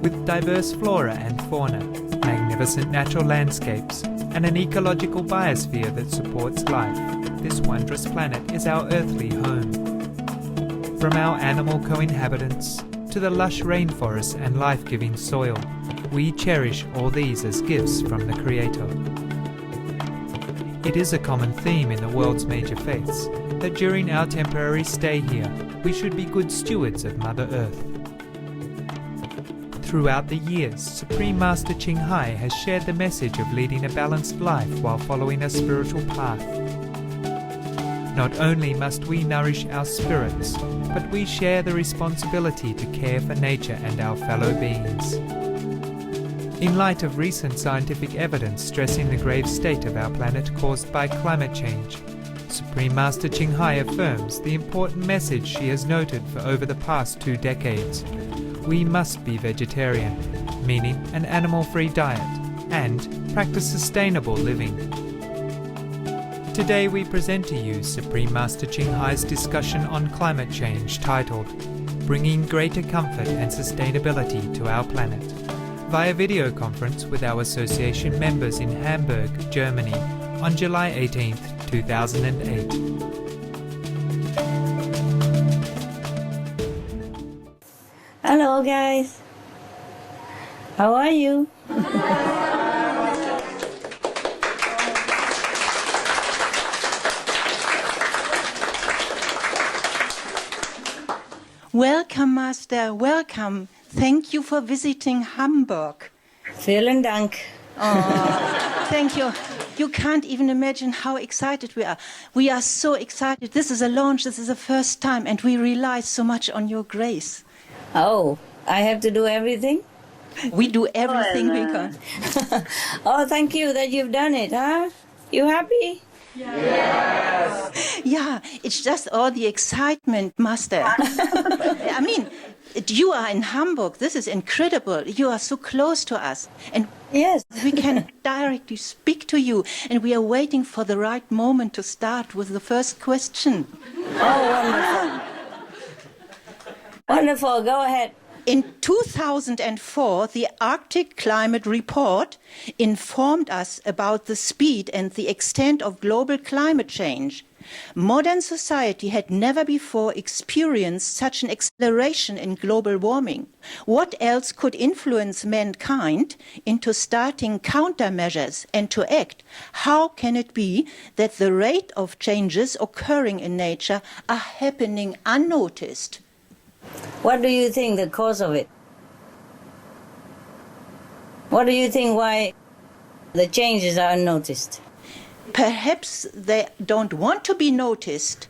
with diverse flora and fauna, magnificent natural landscapes, and an ecological biosphere that supports life. This wondrous planet is our earthly home. From our animal co-inhabitants to the lush rainforests and life-giving soil, we cherish all these as gifts from the Creator. It is a common theme in the world's major faiths that during our temporary stay here, we should be good stewards of Mother Earth. Throughout the years, Supreme Master Ching Hai has shared the message of leading a balanced life while following a spiritual path. Not only must we nourish our spirits, but we share the responsibility to care for nature and our fellow beings. In light of recent scientific evidence stressing the grave state of our planet caused by climate change, Supreme Master Ching Hai affirms the important message she has noted for over the past 2 decades. We must be vegetarian, meaning an animal-free diet, and practice sustainable living. Today we present to you Supreme Master Ching Hai's discussion on climate change titled Bringing Greater Comfort and Sustainability to Our Planet, via video conference with our association members in Hamburg, Germany, on July 18th, 2008. Hello guys, how are you? Welcome, Master, welcome. Thank you for visiting Hamburg. Vielen Dank. Oh, thank you. You can't even imagine how excited we are. We are so excited. This is a launch, this is the first time, and we rely so much on your grace. Oh, I have to do everything? We do everything we can. Oh, thank you that you've done it, huh? You happy? Yes. Yeah, it's just all the excitement, Master. I mean, you are in Hamburg. This is incredible. You are so close to us. And Yes. we can directly speak to you. And we are waiting for the right moment to start with the first question. Oh, wonderful. Wonderful, go ahead. In 2004, the Arctic Climate Report informed us about the speed and the extent of global climate change. Modern society had never before experienced such an acceleration in global warming. What else could influence mankind into starting countermeasures and to act? How can it be that the rate of changes occurring in nature are happening unnoticed? What do you think the cause of it? What do you think why the changes are unnoticed? Perhaps they don't want to be noticed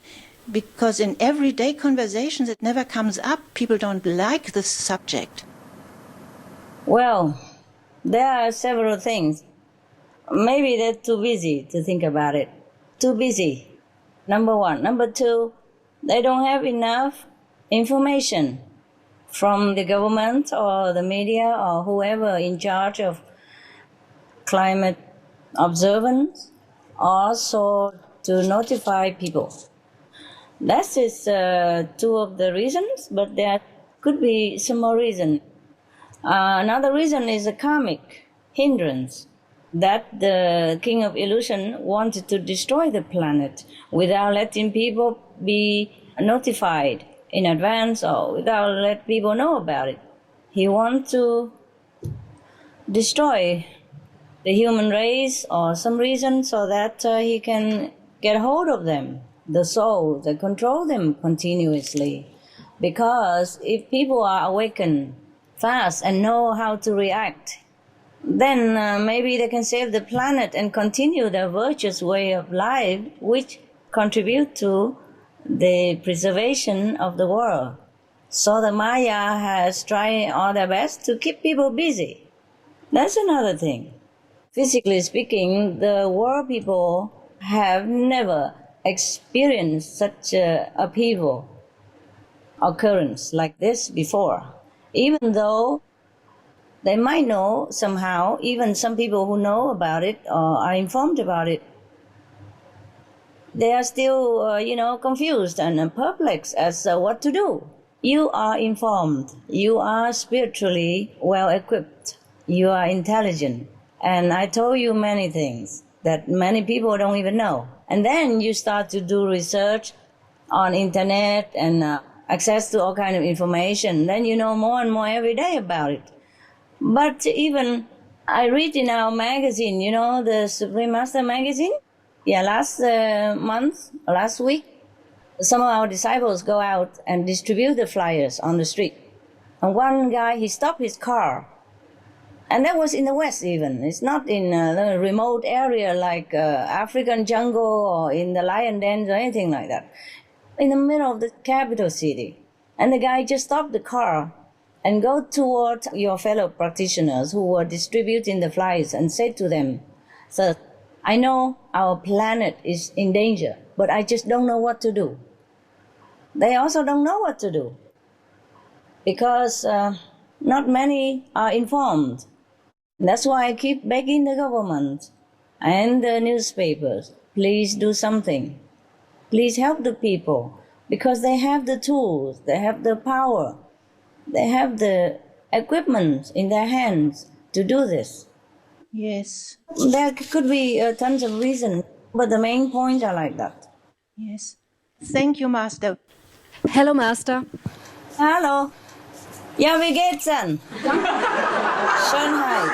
because in everyday conversations it never comes up. People don't like the subject. Well, there are several things. Maybe they're too busy to think about it. Too busy, number one. Number two, they don't have enough information from the government or the media or whoever in charge of climate observance, also to notify people. That is 2 of the reasons, but there could be some more reason. Another reason is a karmic hindrance, that the King of Illusion wanted to destroy the planet without letting people be notified in advance or without letting people know about it. He wants to destroy the human race or some reason so that he can get hold of them, the soul, that control them continuously. Because if people are awakened fast and know how to react, then maybe they can save the planet and continue their virtuous way of life, which contribute to the preservation of the world. So the Maya has tried all their best to keep people busy. That's another thing. Physically speaking, the world people have never experienced such a upheaval occurrence like this before. Even though they might know somehow, even some people who know about it or are informed about it, they are still, confused and perplexed as what to do. you are informed, you are spiritually well equipped, you are intelligent, and I told you many things that many people don't even know. And then you start to do research on internet and access to all kind of information. Then you know more and more every day about it. But even I read in our magazine, you know, the Supreme Master magazine. Yeah, last week, some of our disciples go out and distribute the flyers on the street. And one guy, he stopped his car. And that was in the West even. It's not in a remote area like African jungle or in the lion dens or anything like that. In the middle of the capital city. And the guy just stopped the car and go toward your fellow practitioners who were distributing the flyers and said to them, "Sir, I know our planet is in danger, but I just don't know what to do." They also don't know what to do because not many are informed. That's why I keep begging the government and the newspapers, please do something. Please help the people because they have the tools, they have the power, they have the equipment in their hands to do this. Yes. There could be tons of reasons, but the main points are like that. Yes. Thank you, Master. Hello, Master. Hallo. Ja, wie geht's denn? Schönheit.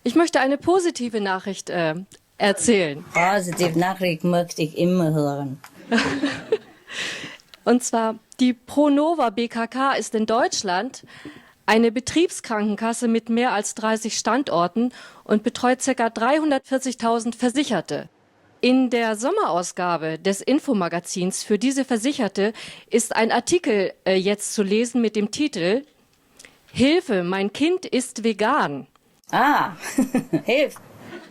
Ich möchte eine positive Nachricht erzählen. Positive Nachricht möchte ich immer hören. Und zwar, die Pronova BKK ist in Deutschland eine Betriebskrankenkasse mit mehr als 30 Standorten und betreut ca. 340.000 Versicherte. In der Sommerausgabe des Infomagazins für diese Versicherte ist ein Artikel jetzt zu lesen mit dem Titel "Hilfe, mein Kind ist vegan". Ah, hilf.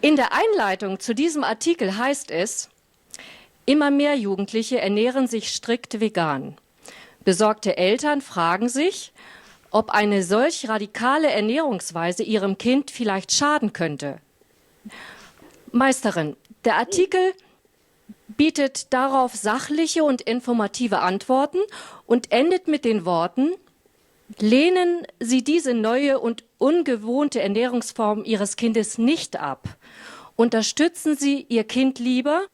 In der Einleitung zu diesem Artikel heißt es: Immer mehr Jugendliche ernähren sich strikt vegan. Besorgte Eltern fragen sich, ob eine solch radikale Ernährungsweise ihrem Kind vielleicht schaden könnte. Meisterin, der Artikel bietet darauf sachliche und informative Antworten und endet mit den Worten: Lehnen Sie diese neue und ungewohnte Ernährungsform Ihres Kindes nicht ab. Unterstützen Sie Ihr Kind lieber,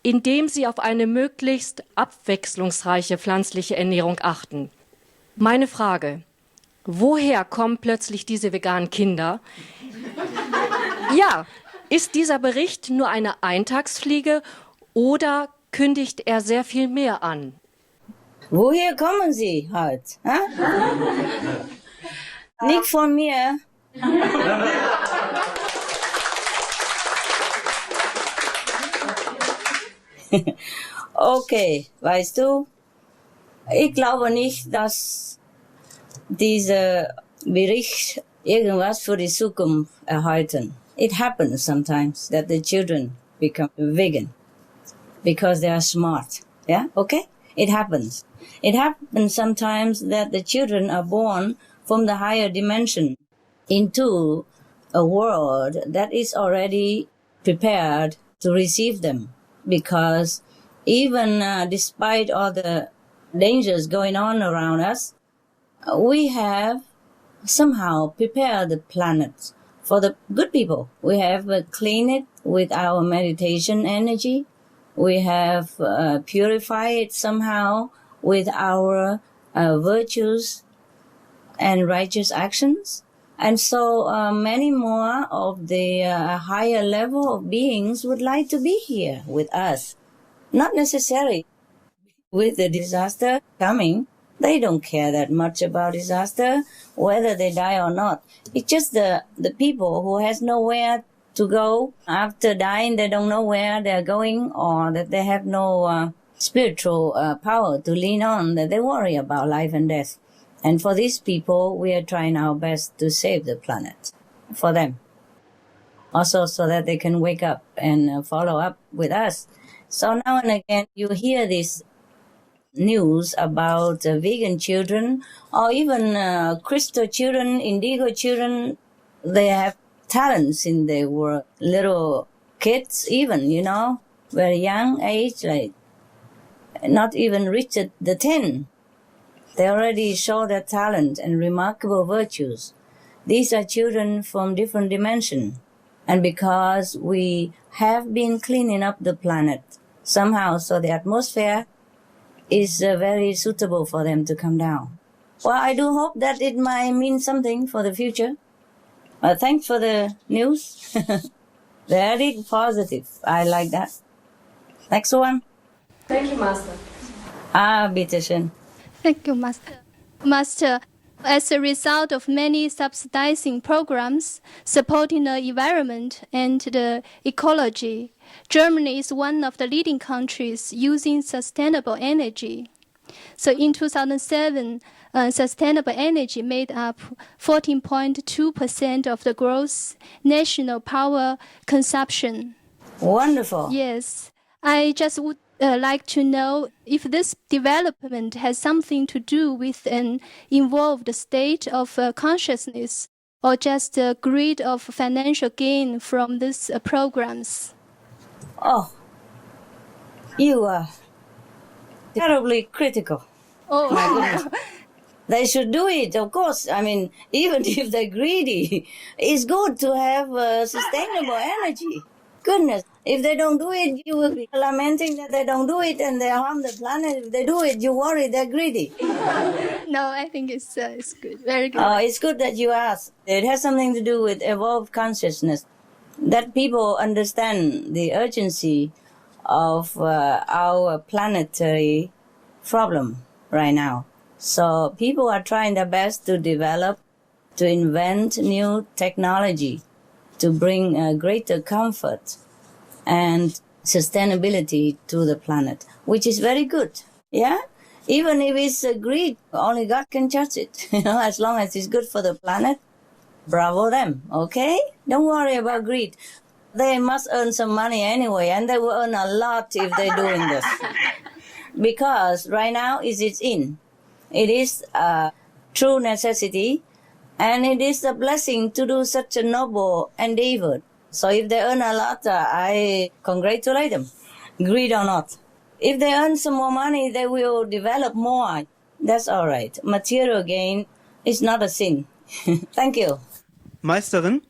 indem Sie auf eine möglichst abwechslungsreiche pflanzliche Ernährung achten. Meine Frage: Woher kommen plötzlich diese veganen Kinder? Ja, ist dieser Bericht nur eine Eintagsfliege oder kündigt er sehr viel mehr an? Woher kommen Sie halt? Hä? Nicht von mir. Okay, weißt du, ich glaube nicht, dass dieser Bericht irgendwas für die Zukunft erhalten. It happens sometimes that the children become vegan because they are smart. Yeah, okay? It happens. It happens sometimes that the children are born from the higher dimension into a world that is already prepared to receive them. Because even despite all the dangers going on around us, we have somehow prepared the planet for the good people. We have cleaned it with our meditation energy. We have purified it somehow with our virtues and righteous actions. And so many more of the higher level of beings would like to be here with us. Not necessarily with the disaster coming. They don't care that much about disaster, whether they die or not. It's just the people who has nowhere to go after dying. They don't know where they're going, or that they have no spiritual power to lean on, that they worry about life and death. And for these people, we are trying our best to save the planet for them. Also so that they can wake up and follow up with us. So now and again, you hear this news about vegan children or even crystal children, indigo children. They have talents in their world. Little kids even, you know, very young age, like not even reached the 10. They already show their talent and remarkable virtues. These are children from different dimensions. And because we have been cleaning up the planet somehow, so the atmosphere is very suitable for them to come down. Well, I do hope that it might mean something for the future. Thanks for the news. Very positive. I like that. Next one. Thank you, Master. Bitte schön. Thank you, Master. Master, as a result of many subsidizing programs supporting the environment and the ecology, Germany is one of the leading countries using sustainable energy. So in 2007, sustainable energy made up 14.2% of the gross national power consumption. Wonderful. Yes. I just would like to know if this development has something to do with an involved state of consciousness or just a greed of financial gain from these programs. Oh, you are terribly critical. Oh, My goodness. They should do it, of course. I mean, even if they're greedy, it's good to have sustainable energy. Goodness, if they don't do it, you will be lamenting that they don't do it and they harm the planet. If they do it, you worry they're greedy. no, I think it's good, very good. It's good that you ask. It has something to do with evolved consciousness, that people understand the urgency of our planetary problem right now. So people are trying their best to develop, to invent new technology, to bring greater comfort and sustainability to the planet, which is very good. Yeah? Even if it's greed, only God can judge it. As long as it's good for the planet, bravo them, okay? Don't worry about greed. They must earn some money anyway, and they will earn a lot if they're doing this. Because right now it's in. It is a true necessity, and it is a blessing to do such a noble endeavor. So if they earn a lot, I congratulate them, greed or not. If they earn some more money, they will develop more. That's all right. Material gain is not a sin. Thank you. Meisterin?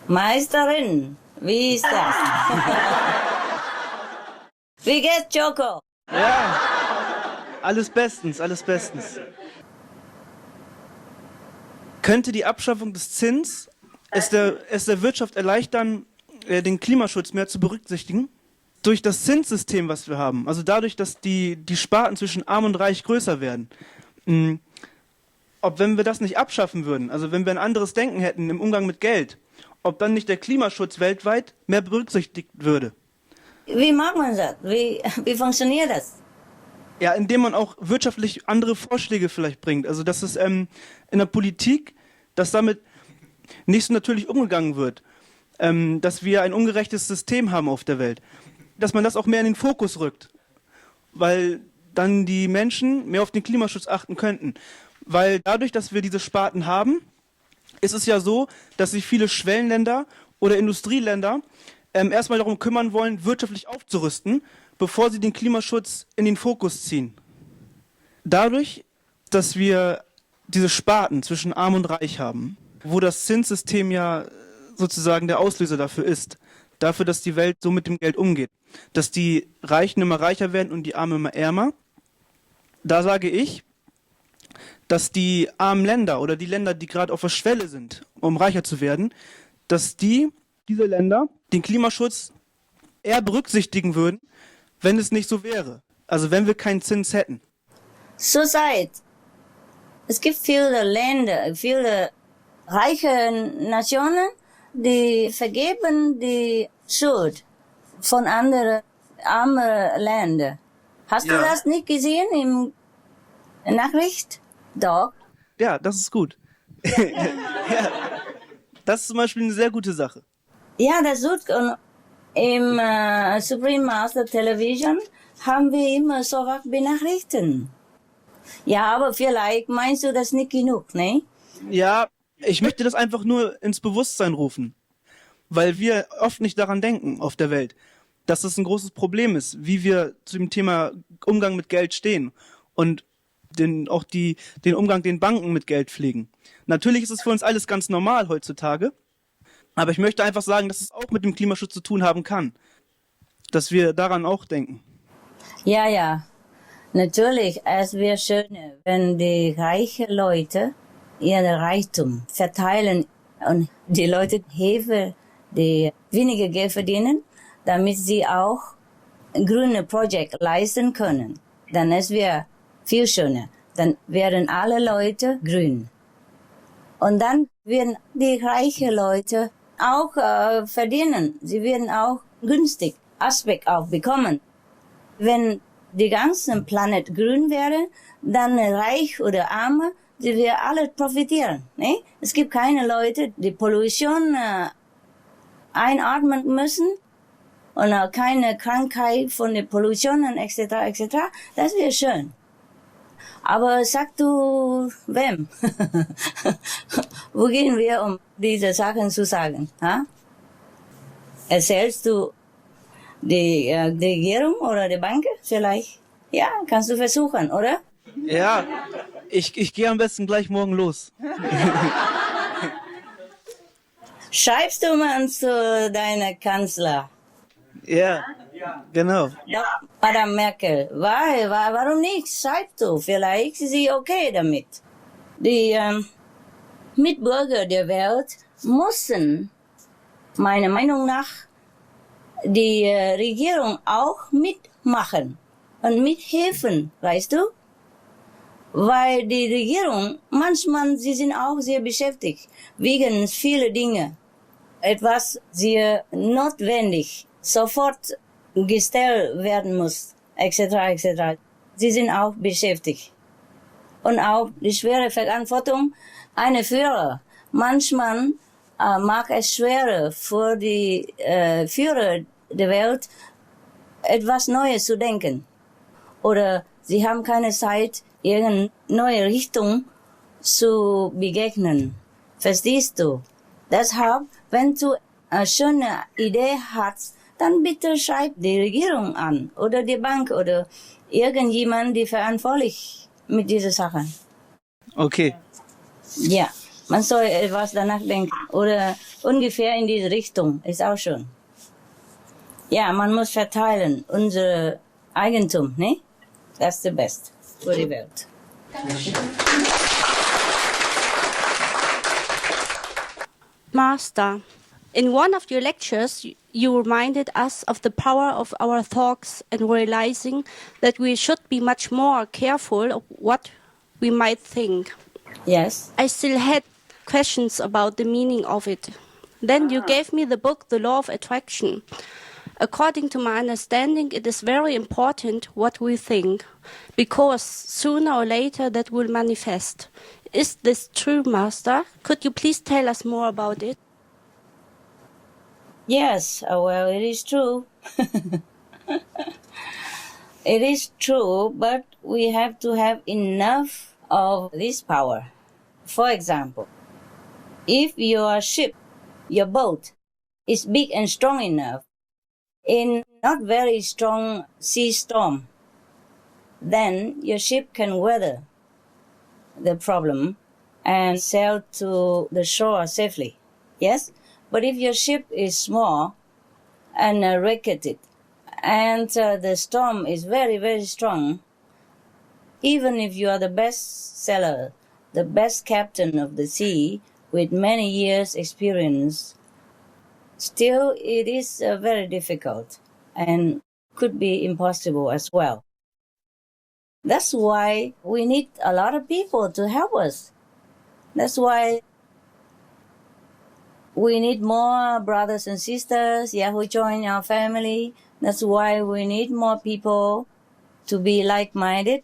Meisterin, wie ist das? Wie geht's, Choco? Ja, alles bestens, alles bestens. Könnte die Abschaffung des Zins es der Wirtschaft erleichtern, den Klimaschutz mehr zu berücksichtigen? Durch das Zinssystem, was wir haben, also dadurch, dass die Sparten zwischen Arm und Reich größer werden. Ob, wenn wir das nicht abschaffen würden, also wenn wir ein anderes Denken hätten im Umgang mit Geld, ob dann nicht der Klimaschutz weltweit mehr berücksichtigt würde. Wie macht man das? Wie funktioniert das? Ja, indem man auch wirtschaftlich andere Vorschläge vielleicht bringt. Also dass es in der Politik, dass damit nicht so natürlich umgegangen wird, dass wir ein ungerechtes System haben auf der Welt. Dass man das auch mehr in den Fokus rückt, weil dann die Menschen mehr auf den Klimaschutz achten könnten. Weil dadurch, dass wir diese Sparten haben, ist es ja so, dass sich viele Schwellenländer oder Industrieländer erstmal darum kümmern wollen, wirtschaftlich aufzurüsten, bevor sie den Klimaschutz in den Fokus ziehen. Dadurch, dass wir diese Sparten zwischen Arm und Reich haben, wo das Zinssystem ja sozusagen der Auslöser dafür ist, dafür, dass die Welt so mit dem Geld umgeht, dass die Reichen immer reicher werden und die Armen immer ärmer, da sage ich, dass die armen Länder oder die Länder, die gerade auf der Schwelle sind, um reicher zu werden, dass diese Länder den Klimaschutz eher berücksichtigen würden, wenn es nicht so wäre. Also wenn wir keinen Zins hätten. Zurzeit, es gibt viele Länder, viele reiche Nationen, die vergeben die Schuld von anderen armen Ländern. Hast du das nicht gesehen im Nachricht? Doch. Ja, das ist gut. Ja, das ist zum Beispiel eine sehr gute Sache. Ja, das ist gut. Und im Supreme Master Television haben wir immer so was benachrichtigt. Ja, aber vielleicht meinst du das nicht genug, ne? Ja, ich möchte das einfach nur ins Bewusstsein rufen, weil wir oft nicht daran denken auf der Welt, dass das ein großes Problem ist, wie wir zu dem Thema Umgang mit Geld stehen und den Umgang, den Banken mit Geld pflegen. Natürlich ist es für uns alles ganz normal heutzutage, aber ich möchte einfach sagen, dass es auch mit dem Klimaschutz zu tun haben kann, dass wir daran auch denken. Ja, ja, natürlich, es wäre schön, wenn die reichen Leute ihren Reichtum verteilen und die Leute helfen, die weniger Geld verdienen, damit sie auch grüne Projekte leisten können. Dann es wäre viel schöner. Dann wären alle Leute grün. Und dann werden die reichen Leute auch verdienen. Sie werden auch günstig Aspekt auch bekommen. Wenn die ganze Planet grün wäre, dann reich oder arme, sie werden alle profitieren. Ne? Es gibt keine Leute, die Pollution einatmen müssen und auch keine Krankheit von der Pollution etc. etc. Das wäre schön. Aber sag du wem? Wo gehen wir, um diese Sachen zu sagen? Ha? Erzählst du die Regierung oder die Bank vielleicht? Ja, kannst du versuchen, oder? Ja, ich gehe am besten gleich morgen los. Schreibst du mal zu deiner Kanzler? Ja, genau. Ja, Madame Merkel, warum nicht? Schreib du, vielleicht ist sie okay damit. Die Mitbürger der Welt müssen, meiner Meinung nach, die Regierung auch mitmachen und mithelfen, weißt du? Weil die Regierung, manchmal, sie sind auch sehr beschäftigt, wegen vieler Dinge. Etwas sehr notwendig, sofort gestellt werden muss, etc., etc. Sie sind auch beschäftigt. Und auch die schwere Verantwortung einer Führer. Manchmal mag es schwerer für die Führer der Welt, etwas Neues zu denken. Oder sie haben keine Zeit, irgendeine neue Richtung zu begegnen. Verstehst du? Deshalb, wenn du eine schöne Idee hast, dann bitte schreib die Regierung an oder die Bank oder irgendjemand, die verantwortlich mit dieser Sache. Okay. Ja, man soll etwas danach denken oder ungefähr in diese Richtung, ist auch schon. Ja, man muss verteilen, unser Eigentum, ne? Das ist das Beste für die Welt. Master, in one of your lectures, you reminded us of the power of our thoughts and realizing that we should be much more careful of what we might think. Yes. I still had questions about the meaning of it. Then you gave me the book, The Law of Attraction. According to my understanding, it is very important what we think, because sooner or later that will manifest. Is this true, Master? Could you please tell us more about it? Yes, well, it is true. It is true, but we have to have enough of this power. For example, if your ship, your boat, is big and strong enough, in not very strong sea storm, then your ship can weather the problem and sail to the shore safely. Yes? But if your ship is small and wrecked and the storm is very, very strong, even if you are the best sailor, the best captain of the sea with many years experience, still it is very difficult and could be impossible as well. That's why we need a lot of people to help us. That's why we need more brothers and sisters, who join our family. That's why we need more people to be like-minded.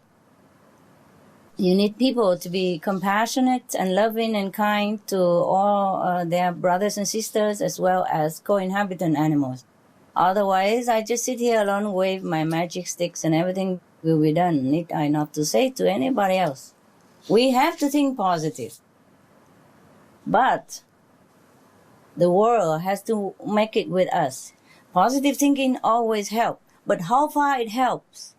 You need people to be compassionate and loving and kind to all their brothers and sisters as well as co-inhabitant animals. Otherwise, I just sit here alone, wave my magic sticks and everything will be done. Need I not to say to anybody else. We have to think positive. But the world has to make it with us. Positive thinking always helps. But how far it helps?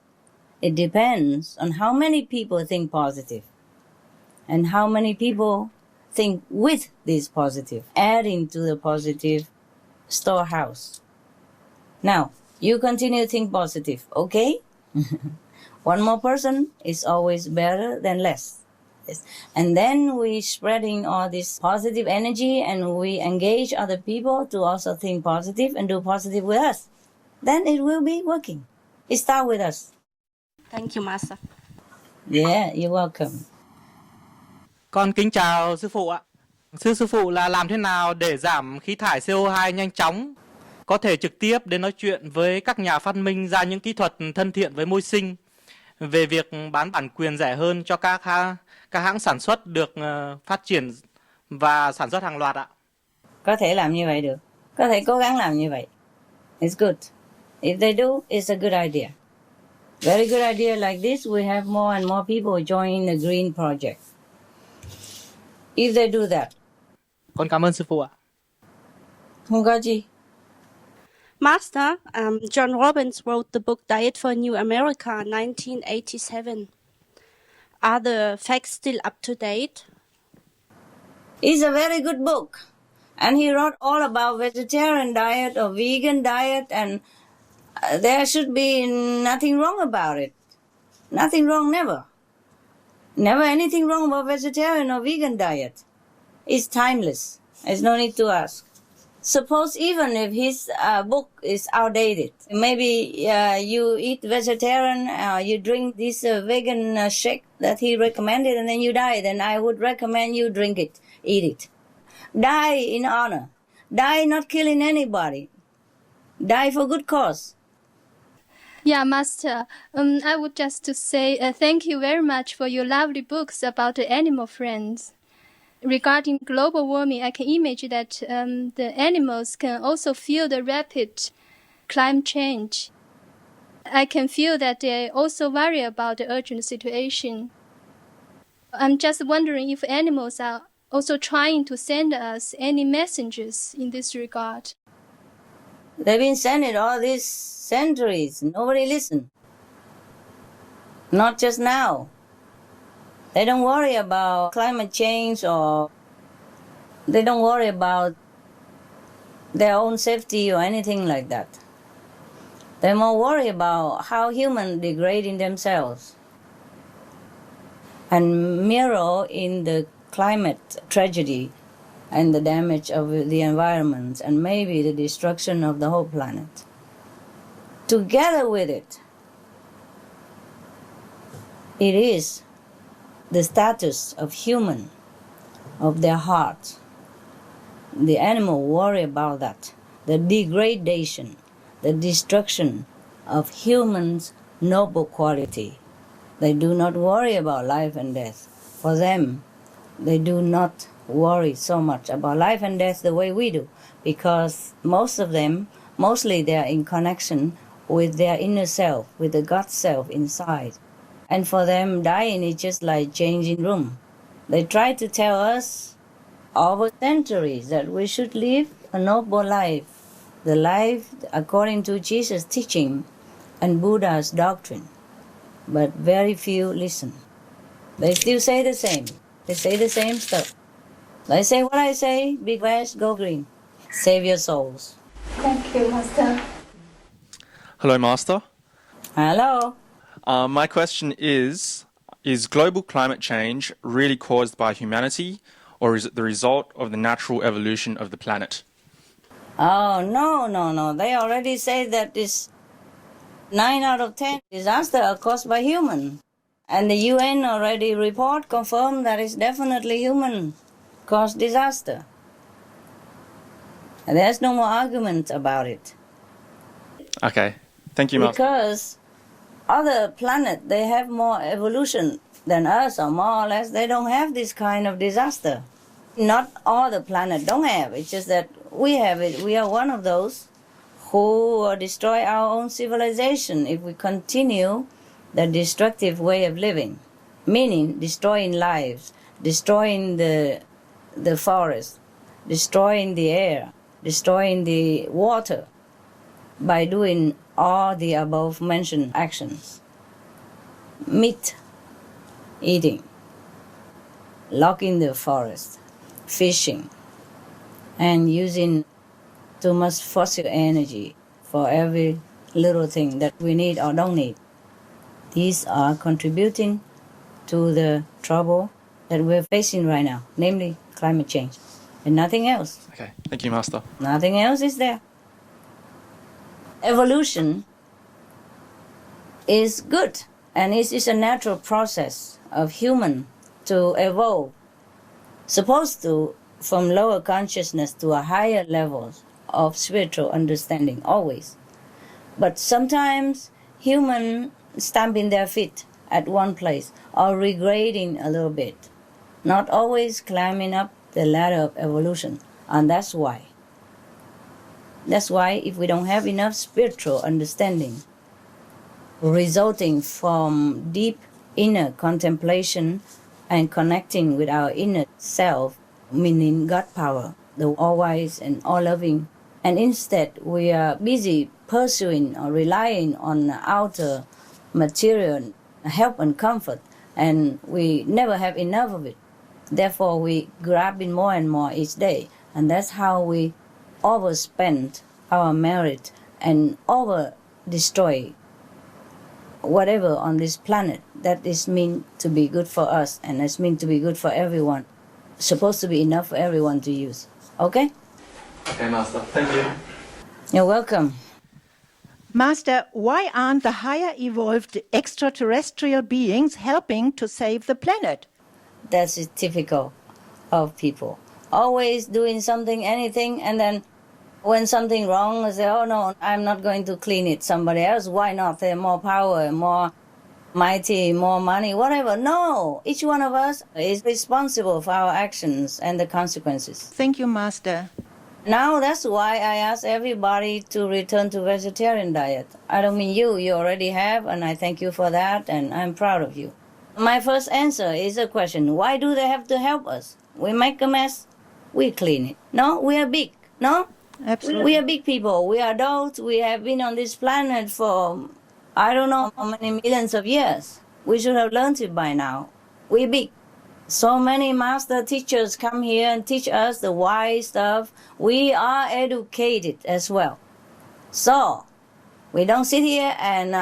It depends on how many people think positive and how many people think with this positive, adding to the positive storehouse. Now, you continue to think positive, okay? One more person is always better than less. Yes. And then we spreading all this positive energy and we engage other people to also think positive and do positive with us. Then it will be working. It starts with us. Thank you, Master. Yeah, you're welcome. Con kính chào sư phụ ạ. Sư phụ là làm thế nào để giảm khí thải CO2 nhanh chóng? Có thể trực tiếp đến nói chuyện với các nhà phát minh ra những kỹ thuật thân thiện với môi sinh về việc bán bản quyền rẻ hơn cho các hãng sản xuất được phát triển và sản xuất hàng loạt ạ. Có thể làm như vậy được. Có thể cố gắng làm như vậy. It's good. If they do, it's a good idea. Very good idea like this, we have more and more people joining the green project. If they do that. Con cảm ơn sư phụ ạ. Không có gì. Master, John Robbins wrote the book Diet for a New America, 1987. Are the facts still up to date? It's a very good book. And he wrote all about vegetarian diet or vegan diet, and there should be nothing wrong about it. Nothing wrong, never. Never anything wrong about vegetarian or vegan diet. It's timeless. There's no need to ask. Suppose even if his book is outdated, maybe you eat vegetarian, you drink this vegan shake that he recommended, and then you die, then I would recommend you drink it, eat it. Die in honor. Die not killing anybody. Die for good cause. Yeah, Master. I would just to say thank you very much for your lovely books about the animal friends. Regarding global warming, I can imagine that the animals can also feel the rapid climate change. I can feel that they also worry about the urgent situation. I'm just wondering if animals are also trying to send us any messages in this regard. They've been sending all these centuries. Nobody listened. Not just now. They don't worry about climate change, or they don't worry about their own safety or anything like that. They're more worried about how humans degrading themselves and mirror in the climate tragedy and the damage of the environment and maybe the destruction of the whole planet. Together with it, it is the status of human, of their heart. The animal worry about that, the degradation, the destruction of humans' noble quality. They do not worry about life and death. For them, they do not worry so much about life and death the way we do, because most of them, mostly they are in connection with their inner self, with the God self inside. And for them, dying is just like changing room. They try to tell us over centuries that we should live a noble life, the life according to Jesus' teaching and Buddha's doctrine. But very few listen. They still say the same. They say the same stuff. They say what I say, big west, go green. Save your souls. Thank you, Master. Hello, Master. Hello. My question is global climate change really caused by humanity, or is it the result of the natural evolution of the planet? Oh, no. They already say that this 9 out of 10 disasters are caused by human. And the UN already confirmed that it's definitely human-caused disaster. And there's no more argument about it. Okay. Thank you, Master. Because other planets, they have more evolution than us, or more or less. They don't have this kind of disaster. Not all the planets don't have. It's just that we have it. We are one of those who destroy our own civilization if we continue the destructive way of living, meaning destroying lives, destroying the forest, destroying the air, destroying the water by doing all the above mentioned actions. meat eating, logging the forest, fishing, and using too much fossil energy for every little thing that we need or don't need. These are contributing to the trouble that we're facing right now, namely climate change, and nothing else. Okay, thank you, Master. Nothing else is there. Evolution is good, and it is a natural process of human to evolve, supposed to from lower consciousness to a higher level of spiritual understanding always. But sometimes humans stamping their feet at one place or regrading a little bit, not always climbing up the ladder of evolution. And that's why if we don't have enough spiritual understanding resulting from deep inner contemplation and connecting with our inner self, meaning God power, the all-wise and all-loving, and instead we are busy pursuing or relying on outer material help and comfort, and we never have enough of it. Therefore, we grab in more and more each day, and that's how we overspend our merit and over-destroy whatever on this planet that is meant to be good for us and is meant to be good for everyone, supposed to be enough for everyone to use. Okay? Okay, Master. Thank you. You're welcome. Master, why aren't the higher evolved extraterrestrial beings helping to save the planet? That's typical of people. Always doing something, anything, and then when something wrong, they say, oh no, I'm not going to clean it. Somebody else, why not? They're more power, more mighty, more money, whatever. No, each one of us is responsible for our actions and the consequences. Thank you, Master. Now that's why I ask everybody to return to vegetarian diet. I don't mean you already have, and I thank you for that, and I'm proud of you. My first answer is a question, why do they have to help us? We make a mess, we clean it. No, we are big, no? Absolutely. We are big people, we are adults, we have been on this planet for, I don't know how many millions of years. We should have learned it by now. We're big. So many master teachers come here and teach us the wise stuff. We are educated as well. So, we don't sit here and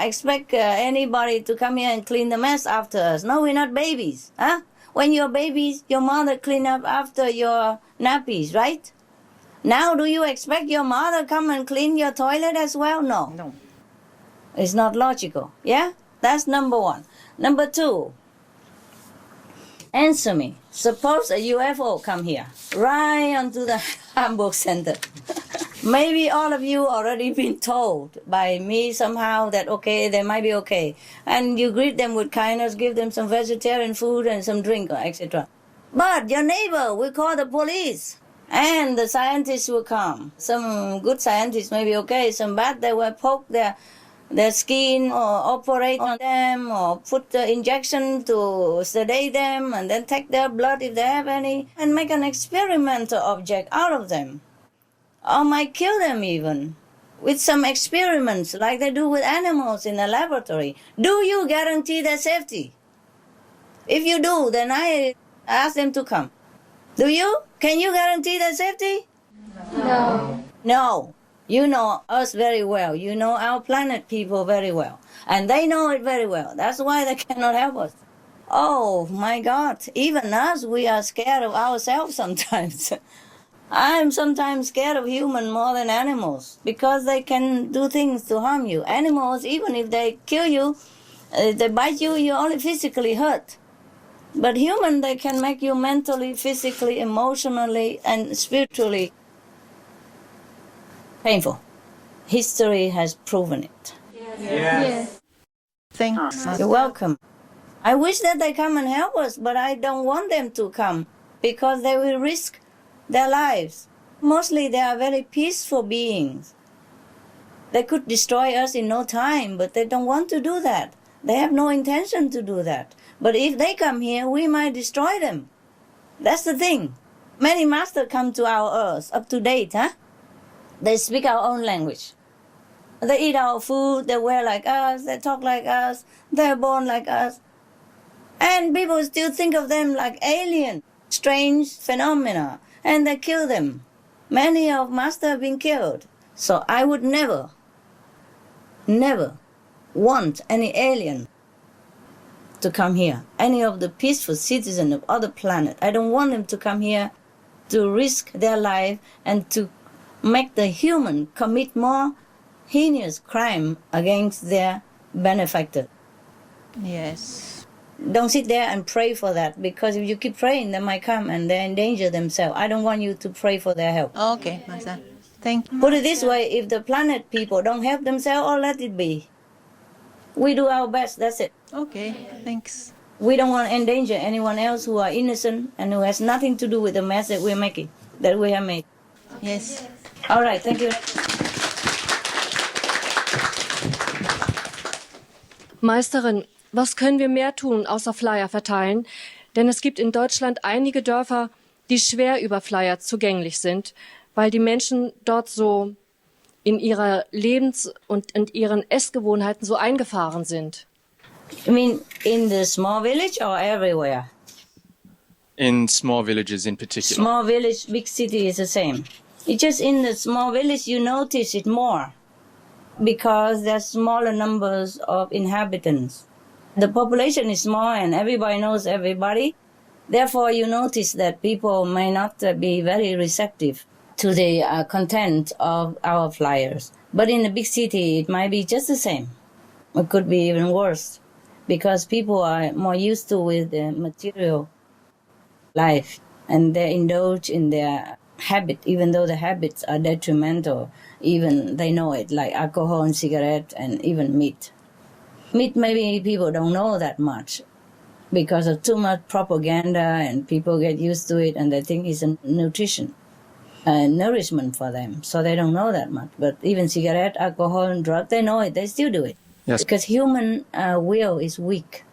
expect anybody to come here and clean the mess after us. No, we're not babies. Huh? When you're babies, your mother clean up after your nappies, right? Now, do you expect your mother come and clean your toilet as well? No. No. It's not logical. Yeah? That's number one. Number two, answer me. Suppose a UFO come here, right onto the Hamburg Center. Maybe all of you already been told by me somehow that, okay, they might be okay. And you greet them with kindness, give them some vegetarian food and some drink, etc. But your neighbor will call the police. And the scientists will come. Some good scientists may be okay, some bad, they will poke their skin or operate on them or put the injection to sedate them and then take their blood if they have any and make an experimental object out of them. Or might kill them even with some experiments like they do with animals in a laboratory. Do you guarantee their safety? If you do, then I ask them to come. Do you? Can you guarantee their safety? No. No. You know us very well. You know our planet people very well. And they know it very well. That's why they cannot help us. Oh, my God. Even us, we are scared of ourselves sometimes. I'm sometimes scared of humans more than animals because they can do things to harm you. Animals, even if they kill you, they bite you, you're only physically hurt. But human, they can make you mentally, physically, emotionally, and spiritually painful. History has proven it. Yes. Thanks. You're welcome. I wish that they come and help us, but I don't want them to come because they will risk their lives. Mostly they are very peaceful beings. They could destroy us in no time, but they don't want to do that. They have no intention to do that. But if they come here, we might destroy them. That's the thing. Many masters come to our earth, up to date, huh? They speak our own language. They eat our food, they wear like us, they talk like us, they're born like us. And people still think of them like alien, strange phenomena, and they kill them. Many of Master have been killed. So I would never want any alien to come here. Any of the peaceful citizens of other planet. I don't want them to come here to risk their life and to make the human commit more heinous crime against their benefactor. Yes. Don't sit there and pray for that, because if you keep praying, they might come and they endanger themselves. I don't want you to pray for their help. Okay, Master. Thank you. Put it this way, if the planet people don't help themselves, or let it be. We do our best, that's it. Okay, thanks. We don't want to endanger anyone else who are innocent and who has nothing to do with the mess that we're making, that we have made. Yes. All right, thank you. Meisterin, was können wir mehr tun, außer Flyer verteilen? Denn es gibt in Deutschland einige Dörfer, die schwer über Flyer zugänglich sind, weil die Menschen dort so in ihrer Lebens- und in ihren Essgewohnheiten so eingefahren sind. You mean in the small village or everywhere? In small villages in particular. Small village, big city is the same. It's just in the small village you notice it more because there's smaller numbers of inhabitants. The population is small and everybody knows everybody. Therefore, you notice that people may not be very receptive to the content of our flyers. But in a big city, it might be just the same. It could be even worse because people are more used to with the material life and they indulge in their habit, even though the habits are detrimental. Even they know it, like alcohol and cigarette and even meat. Meat, maybe people don't know that much because of too much propaganda and people get used to it and they think it's a nutrition, nourishment for them. So they don't know that much. But even cigarette, alcohol and drug, they know it, they still do it. Yes. Because human will is weak.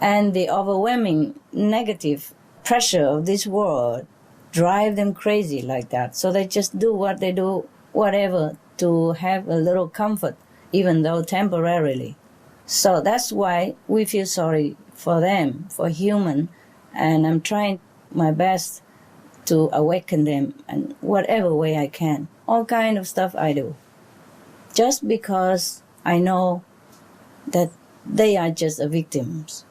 And the overwhelming negative pressure of this world drive them crazy like that. So they just do what they do, whatever, to have a little comfort, even though temporarily. So that's why we feel sorry for them, for human, and I'm trying my best to awaken them in whatever way I can. All kind of stuff I do. Just because I know that they are just victims.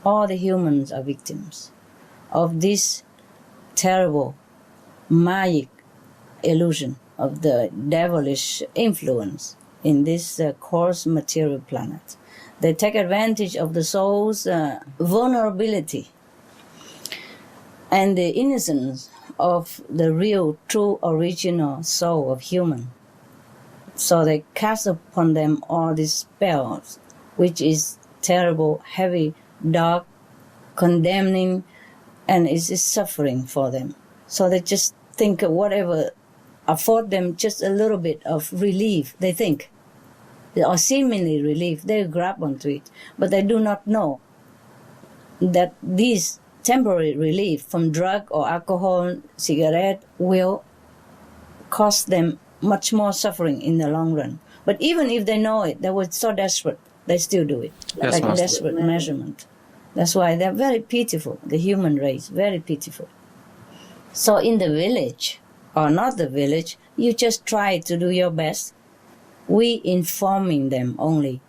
All the humans are victims of this terrible magic illusion of the devilish influence in this coarse material planet. They take advantage of the soul's vulnerability and the innocence of the real, true, original soul of human. So they cast upon them all these spells, which is terrible, heavy, dark, condemning, and is suffering for them. So they just think whatever afford them just a little bit of relief, they think, or seemingly relief, they grab onto it. But they do not know that this temporary relief from drug or alcohol, cigarette will cost them much more suffering in the long run. But even if they know it, they were so desperate, they still do it, Yes, like a Master. desperate measurement. That's why they're very pitiful, the human race, very pitiful. So in the village, or not the village, you just try to do your best. We informing them only.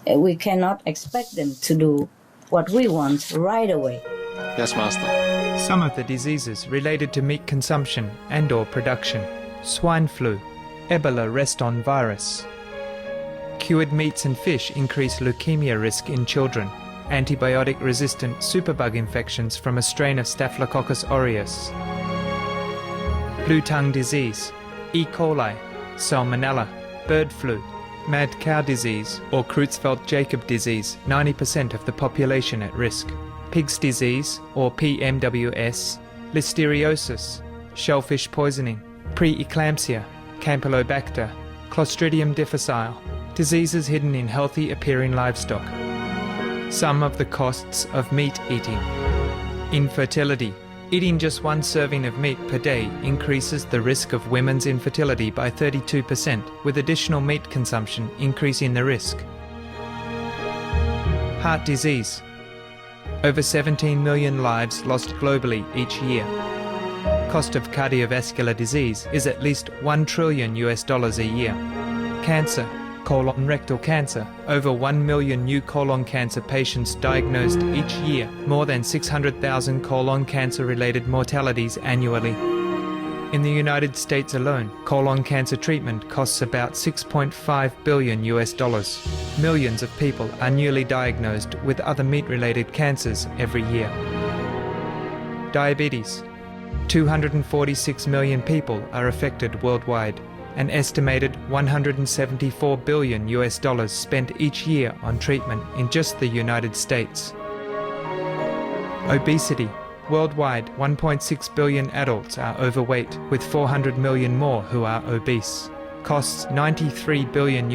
We cannot expect them to do what we want right away. Yes, Master. Some of the diseases related to meat consumption and or production: swine flu, Ebola reston virus. Cured meats and fish increase leukemia risk in children. Antibiotic-resistant superbug infections from a strain of Staphylococcus aureus. Blue tongue disease, E. coli, Salmonella, bird flu, mad cow disease or Creutzfeldt-Jakob disease, 90% of the population at risk. Pig's disease or PMWS, listeriosis, shellfish poisoning, preeclampsia, Campylobacter, Clostridium difficile, diseases hidden in healthy appearing livestock. Some of the costs of meat eating: infertility, Eating just one serving of meat per day increases the risk of women's infertility by 32%, with additional meat consumption increasing the risk. Heart disease. Over 17 million lives lost globally each year. Cost of cardiovascular disease is at least $1 trillion a year. Cancer. Colon rectal cancer. Over 1 million new colon cancer patients diagnosed each year, more than 600,000 colon cancer-related mortalities annually. In the United States alone, colon cancer treatment costs about $6.5 billion. Millions of people are newly diagnosed with other meat-related cancers every year. Diabetes. 246 million people are affected worldwide. An estimated $174 billion spent each year on treatment in just the United States. Obesity. Worldwide, 1.6 billion adults are overweight, with 400 million more who are obese. Costs $93 billion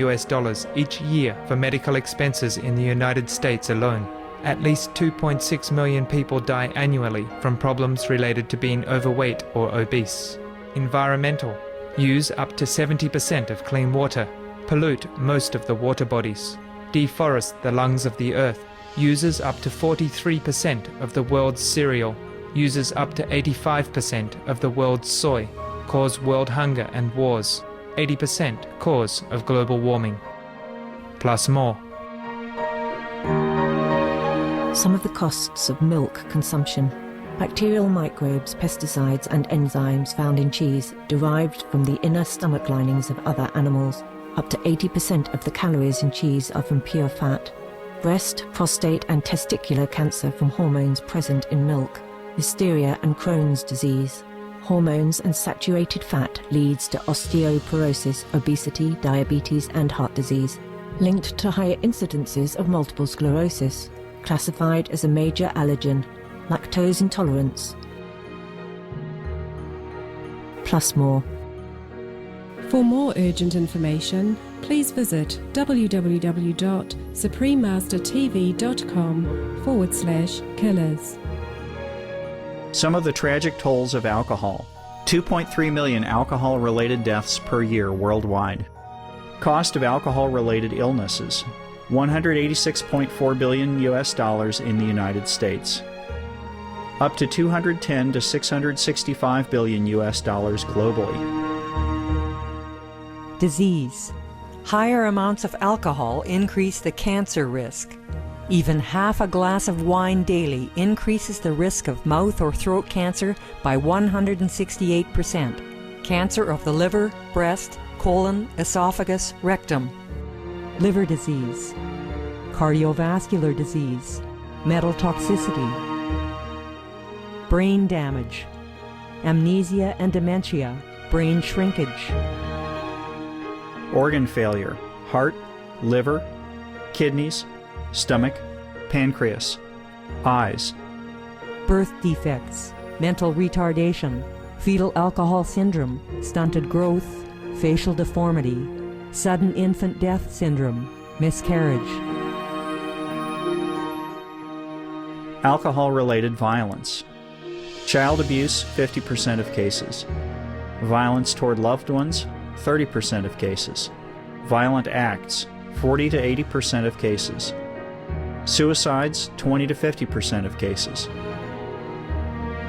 each year for medical expenses in the United States alone. At least 2.6 million people die annually from problems related to being overweight or obese. Environmental. Use up to 70% of clean water. Pollute most of the water bodies. Deforest the lungs of the earth. Uses up to 43% of the world's cereal. Uses up to 85% of the world's soy. Cause world hunger and wars. 80% cause of global warming. Plus more. Some of the costs of milk consumption. Bacterial microbes, pesticides and enzymes found in cheese derived from the inner stomach linings of other animals. Up to 80% of the calories in cheese are from pure fat. Breast, prostate and testicular cancer from hormones present in milk. Hysteria and Crohn's disease. Hormones and saturated fat leads to osteoporosis, obesity, diabetes and heart disease. Linked to higher incidences of multiple sclerosis. Classified as a major allergen. Lactose intolerance. Plus more. For more urgent information, please visit www.suprememastertv.com/killers. Some of the tragic tolls of alcohol. 2.3 million alcohol-related deaths per year worldwide. Cost of alcohol-related illnesses. $186.4 billion in the United States. Up to $210 to $665 billion globally. Disease. Higher amounts of alcohol increase the cancer risk. Even half a glass of wine daily increases the risk of mouth or throat cancer by 168%. Cancer of the liver, breast, colon, esophagus, rectum. Liver disease. Cardiovascular disease. Metal toxicity. Brain damage. Amnesia and dementia. Brain shrinkage. Organ failure. Heart, liver, kidneys, stomach, pancreas, eyes. Birth defects, mental retardation, fetal alcohol syndrome, stunted growth, facial deformity, sudden infant death syndrome, miscarriage. Alcohol-related violence. Child abuse, 50% of cases. Violence toward loved ones, 30% of cases. Violent acts, 40 to 80% of cases. Suicides, 20 to 50% of cases.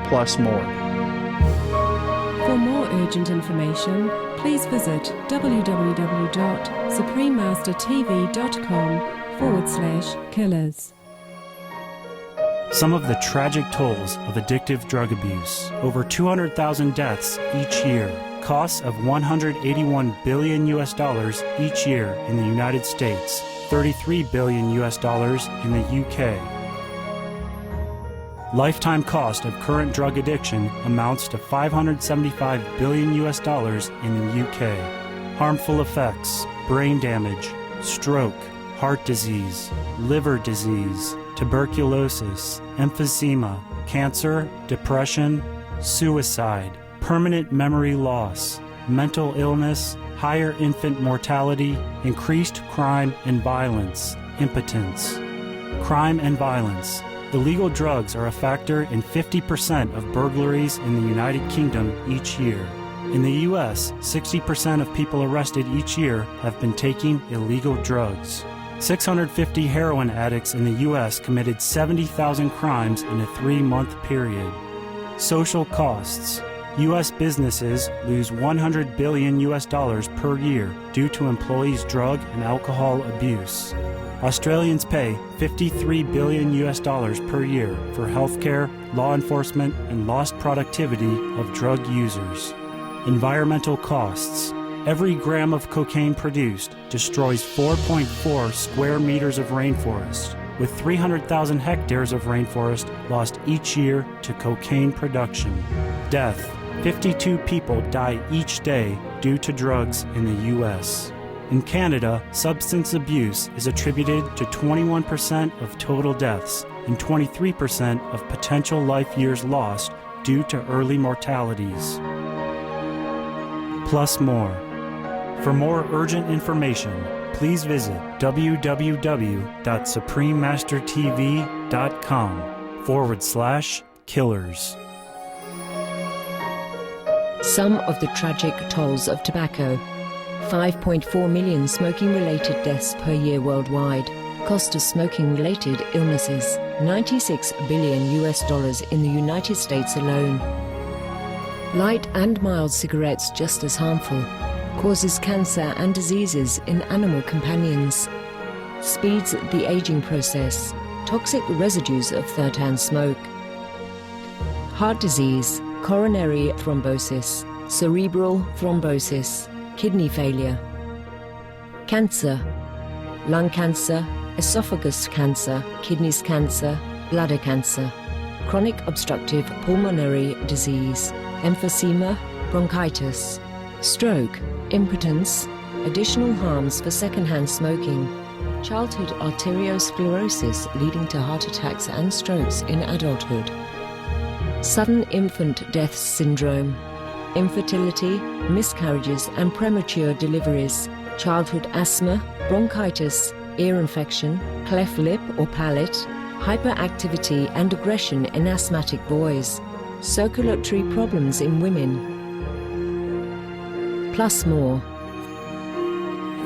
Plus more. For more urgent information, please visit www.suprememastertv.com/killers. Some of the tragic tolls of addictive drug abuse. Over 200,000 deaths each year. Costs of $181 billion each year in the United States. $33 billion in the UK. Lifetime cost of current drug addiction amounts to $575 billion in the UK. Harmful effects: brain damage, stroke, heart disease, liver disease, tuberculosis, emphysema, cancer, depression, suicide, permanent memory loss, mental illness, higher infant mortality, increased crime and violence, impotence. Crime and violence. Illegal drugs are a factor in 50% of burglaries in the United Kingdom each year. In the U.S., 60% of people arrested each year have been taking illegal drugs. 650 heroin addicts in the U.S. committed 70,000 crimes in a 3-month period. Social costs. U.S. businesses lose $100 billion per year due to employees' drug and alcohol abuse. Australians pay $53 billion per year for healthcare, law enforcement, and lost productivity of drug users. Environmental costs. Every gram of cocaine produced destroys 4.4 square meters of rainforest, with 300,000 hectares of rainforest lost each year to cocaine production. Death. 52 people die each day due to drugs in the U.S. In Canada, substance abuse is attributed to 21% of total deaths and 23% of potential life years lost due to early mortalities. Plus more. For more urgent information, please visit www.suprememastertv.com/killers. Some of the tragic tolls of tobacco. 5.4 million smoking-related deaths per year worldwide. Cost of smoking-related illnesses. $96 billion in the United States alone. Light and mild cigarettes just as harmful. Causes cancer and diseases in animal companions. Speeds the aging process. Toxic residues of third-hand smoke. Heart disease, coronary thrombosis, cerebral thrombosis, kidney failure. Cancer, lung cancer, esophagus cancer, kidneys cancer, bladder cancer. Chronic obstructive pulmonary disease, emphysema, bronchitis. Stroke, impotence, additional harms for secondhand smoking. Childhood arteriosclerosis leading to heart attacks and strokes in adulthood. Sudden infant death syndrome. Infertility, miscarriages and premature deliveries. Childhood asthma, bronchitis, ear infection, cleft lip or palate. Hyperactivity and aggression in asthmatic boys. Circulatory problems in women. Plus more.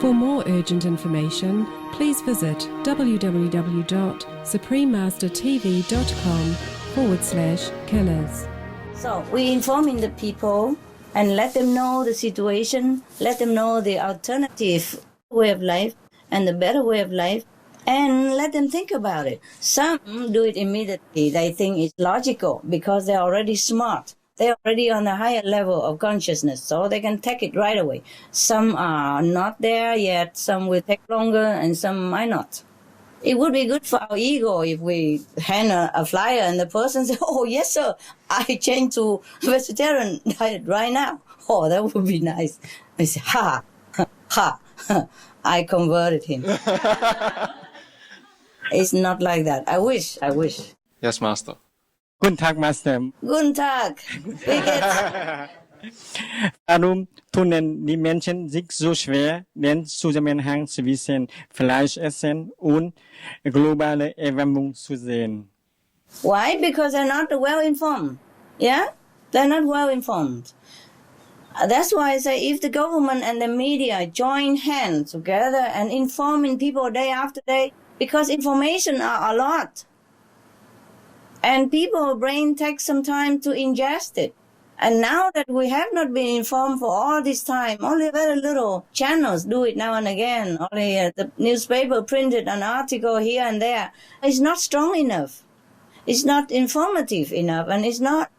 For more urgent information, please visit www.suprememastertv.com/killers. So we're informing the people and let them know the situation, let them know the alternative way of life and the better way of life, and let them think about it. Some do it immediately. They think it's logical because they're already smart. They're already on a higher level of consciousness, so they can take it right away. Some are not there yet, some will take longer, and some might not. It would be good for our ego if we hand a flyer and the person says, "Oh, yes, sir, I changed to vegetarian diet right now." Oh, that would be nice. I say, ha, ha, I converted him. It's not like that. I wish. Yes, Master. Guten Tag, Master. Guten Tag. Wie geht's? Warum tun die Menschen sich so schwer, den Zusammenhang zwischen Fleischessen und globaler Erwärmung zu sehen? Why? Because they're not well informed. Yeah? They're not well informed. That's why I say if the government and the media join hands together and informing people day after day, because information are a lot. And people's brain takes some time to ingest it. And now that we have not been informed for all this time, only very little channels do it now and again. Only the newspaper printed an article here and there. It's not strong enough. It's not informative enough. And it's not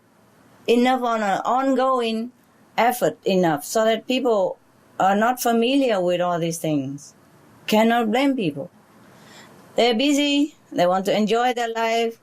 enough on an ongoing effort enough so that people are not familiar with all these things. Cannot blame people. They're busy. They want to enjoy their life.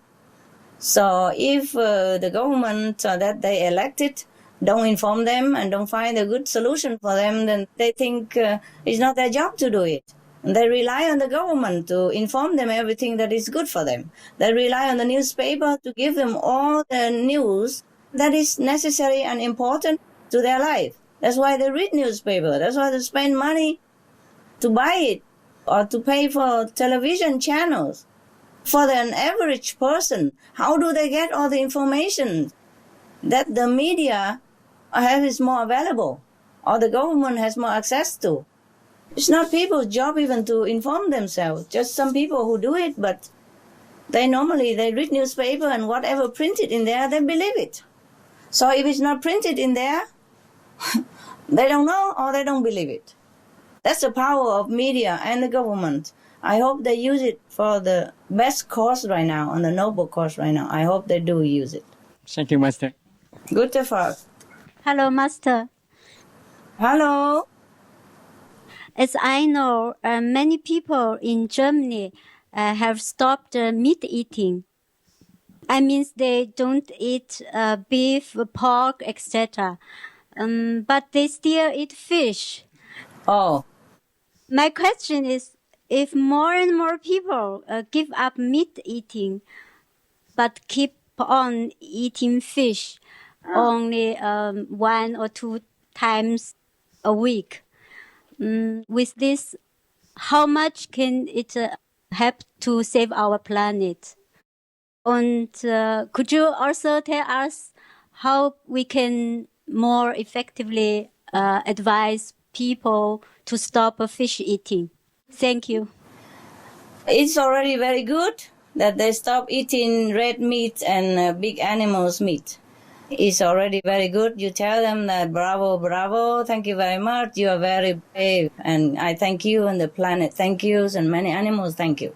So if the government that they elected don't inform them and don't find a good solution for them, then they think it's not their job to do it. And they rely on the government to inform them everything that is good for them. They rely on the newspaper to give them all the news that is necessary and important to their life. That's why they read newspaper. That's why they spend money to buy it or to pay for television channels. For an average person, how do they get all the information that the media is more available or the government has more access to? It's not people's job even to inform themselves. Just some people who do it, but they read newspaper and whatever printed in there, they believe it. So if it's not printed in there, they don't know or they don't believe it. That's the power of media and the government. I hope they use it for the best cause right now, on the noble cause right now. I hope they do use it. Thank you, Master. Good effort. Hello, Master. Hello. As I know, many people in Germany have stopped meat eating. I mean, they don't eat beef, pork, etc. But they still eat fish. Oh. My question is, if more and more people give up meat eating, but keep on eating fish only 1 or 2 times a week, with this, how much can it help to save our planet? And could you also tell us how we can more effectively advise people to stop fish eating? Thank you. It's already very good that they stop eating red meat and big animals' meat. It's already very good. You tell them that bravo, bravo, thank you very much. You are very brave. And I thank you, and the planet thank you, and many animals thank you.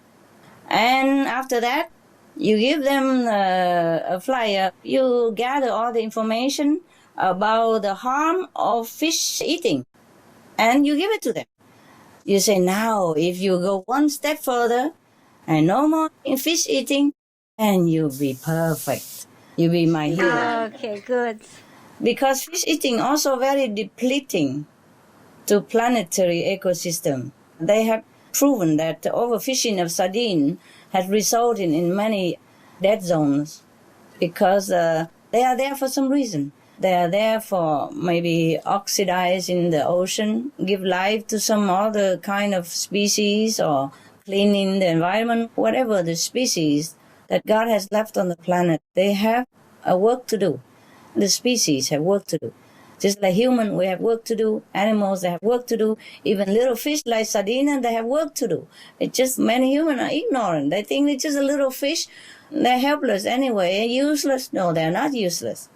And after that, you give them a flyer. You gather all the information about the harm of fish eating, and you give it to them. You say, now, if you go one step further and no more in fish eating, and you'll be perfect. You'll be my hero. Okay, good. Because fish eating also very depleting to planetary ecosystem. They have proven that the overfishing of sardine has resulted in many dead zones because they are there for some reason. They are there for maybe oxidizing the ocean, give life to some other kind of species, or cleaning the environment, whatever the species that God has left on the planet. They have a work to do. The species have work to do. Just like human, we have work to do. Animals, they have work to do. Even little fish like sardine, they have work to do. It's just many humans are ignorant. They think it's just a little fish. They're helpless anyway, useless. No, they're not useless.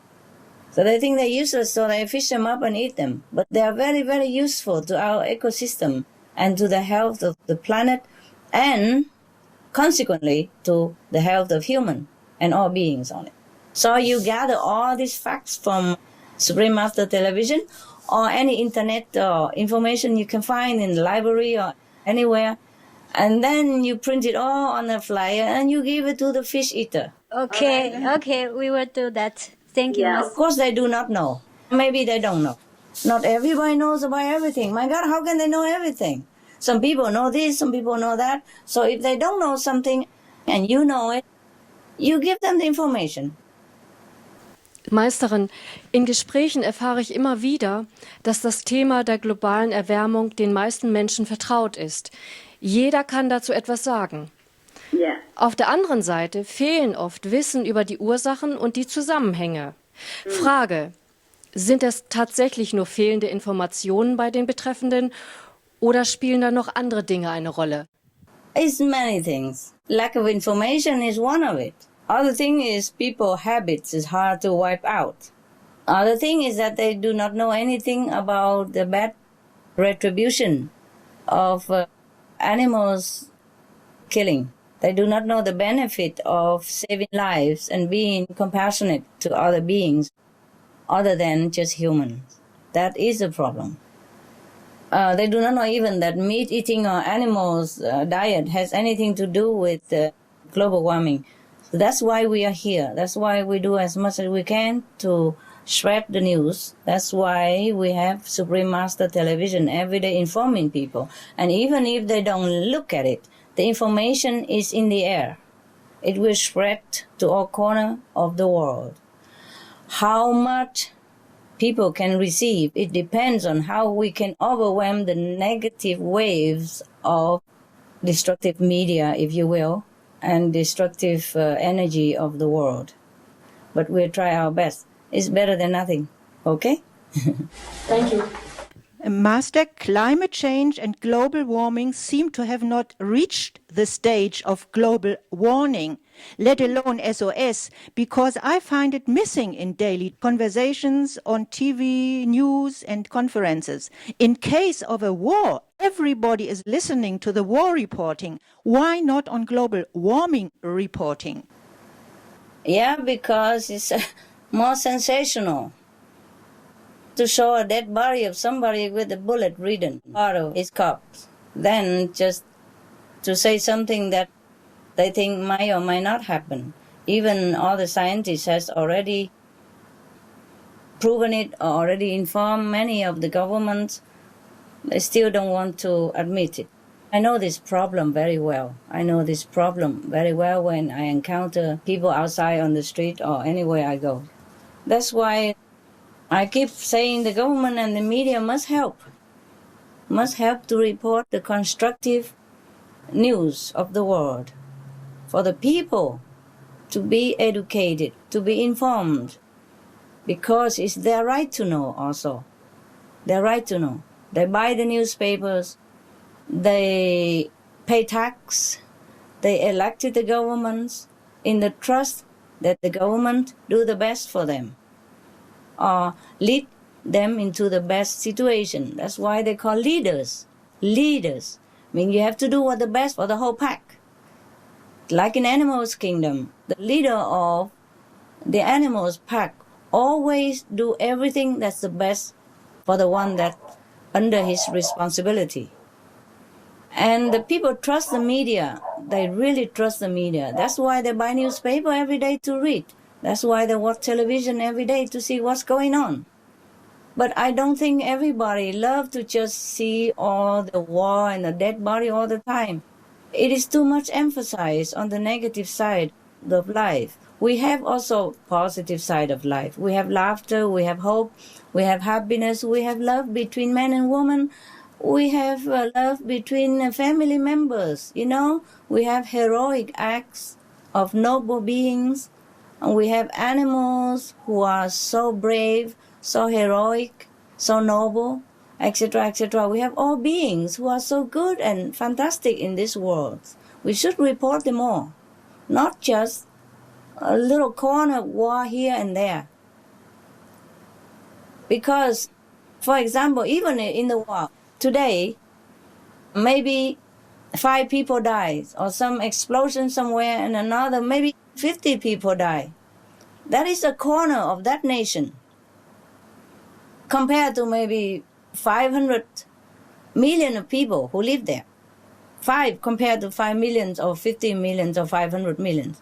So they think they're useless, so they fish them up and eat them. But they are very, very useful to our ecosystem and to the health of the planet, and consequently to the health of human and all beings on it. So you gather all these facts from Supreme Master Television or any internet information you can find in the library or anywhere, and then you print it all on a flyer and you give it to the fish eater. Okay, we will do that. Thank you. Of course they do not know. Maybe they don't know. Not everybody knows about everything. My God, how can they know everything? Some people know this, some people know that. So if they don't know something and you know it, you give them the information. Meisterin, in Gesprächen erfahre ich immer wieder, dass das Thema der globalen Erwärmung den meisten Menschen vertraut ist. Jeder kann dazu etwas sagen. Yeah. Auf der anderen Seite fehlen oft Wissen über die Ursachen und die Zusammenhänge. Frage: Sind es tatsächlich nur fehlende Informationen bei den Betreffenden oder spielen da noch andere Dinge eine Rolle? It's many things. Lack of information is one of it. Other thing is people habits is hard to wipe out. Other thing is that they do not know anything about the bad retribution of animals killing. They do not know the benefit of saving lives and being compassionate to other beings other than just humans. That is a problem. They do not know even that meat eating or animals diet has anything to do with global warming. So that's why we are here. That's why we do as much as we can to spread the news. That's why we have Supreme Master Television every day informing people. And even if they don't look at it, the information is in the air. It will spread to all corners of the world. How much people can receive, it depends on how we can overwhelm the negative waves of destructive media, if you will, and destructive energy of the world. But we'll try our best. It's better than nothing. Okay? Thank you. Master, climate change and global warming seem to have not reached the stage of global warning, let alone SOS, because I find it missing in daily conversations on TV, news, and conferences. In case of a war, everybody is listening to the war reporting. Why not on global warming reporting? Yeah, because it's more sensational. To show a dead body of somebody with a bullet ridden part of his corpse, then just to say something that they think might or might not happen. Even all the scientists has already proven it, or already informed many of the governments. They still don't want to admit it. I know this problem very well. I know this problem very well when I encounter people outside on the street or anywhere I go. That's why I keep saying the government and the media must help to report the constructive news of the world for the people to be educated, to be informed, because it's their right to know also. Their right to know. They buy the newspapers, they pay tax, they elected the governments in the trust that the government do the best for them, or lead them into the best situation. That's why they call leaders. Leaders. I mean, you have to do what the best for the whole pack. Like in animals' kingdom, the leader of the animals' pack always do everything that's the best for the one that under his responsibility. And the people trust the media. They really trust the media. That's why they buy newspaper every day to read. That's why they watch television every day to see what's going on. But I don't think everybody loves to just see all the war and the dead body all the time. It is too much emphasis on the negative side of life. We have also positive side of life. We have laughter, we have hope, we have happiness, we have love between man and woman. We have love between family members, you know. We have heroic acts of noble beings. And we have animals who are so brave, so heroic, so noble, etc., etc. We have all beings who are so good and fantastic in this world. We should report them all, not just a little corner war here and there. Because, for example, even in the war, today, maybe 5 people died, or some explosion somewhere, and another, maybe 50 people die. That is a corner of that nation, compared to maybe 500 million of people who live there. 5 compared to 5 million or 50 million or 500 million.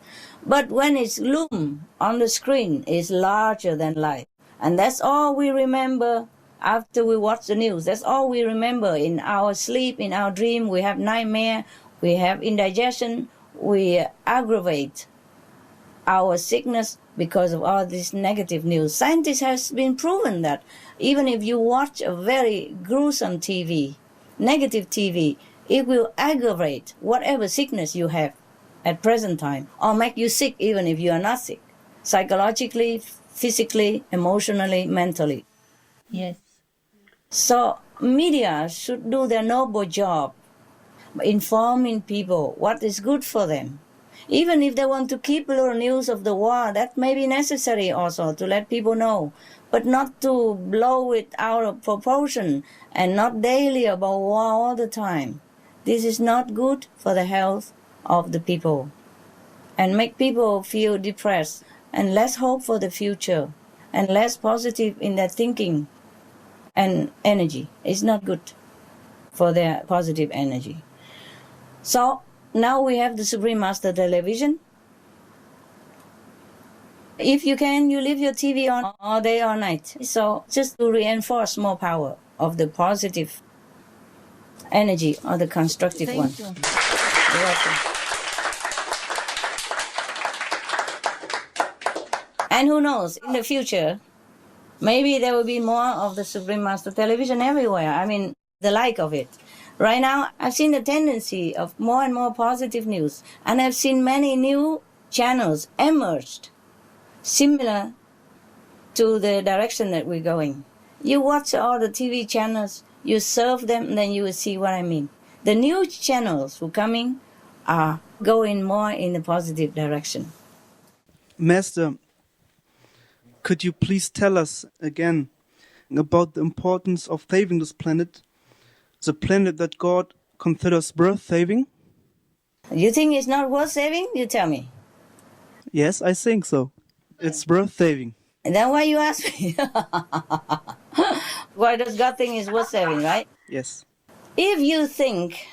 But when it's loom on the screen, it's larger than life. And that's all we remember after we watch the news. That's all we remember in our sleep, in our dream. We have nightmare, we have indigestion, we aggravate our sickness because of all this negative news. Scientists have been proven that even if you watch a very gruesome TV, negative TV, it will aggravate whatever sickness you have at present time, or make you sick even if you are not sick, psychologically, physically, emotionally, mentally. Yes. So media should do their noble job, informing people what is good for them. Even if they want to keep a little news of the war, that may be necessary also to let people know, but not to blow it out of proportion and not daily about war all the time. This is not good for the health of the people and make people feel depressed and less hope for the future and less positive in their thinking and energy. It's not good for their positive energy. So now we have the Supreme Master Television. If you can, you leave your TV on all day or night. So just to reinforce more power of the positive energy or the constructive one. Thank you. You're welcome. And who knows, in the future, maybe there will be more of the Supreme Master Television everywhere. I mean, the like of it. Right now, I've seen the tendency of more and more positive news, and I've seen many new channels emerged, similar to the direction that we're going. You watch all the TV channels, you surf them, then you will see what I mean. The new channels who are coming are going more in the positive direction. Master, could you please tell us again about the importance of saving this planet, the planet that God considers worth saving? You think it's not worth saving? You tell me. Yes, I think so. It's worth saving. And then why you ask me? Why does God think it's worth saving, right? Yes. If you think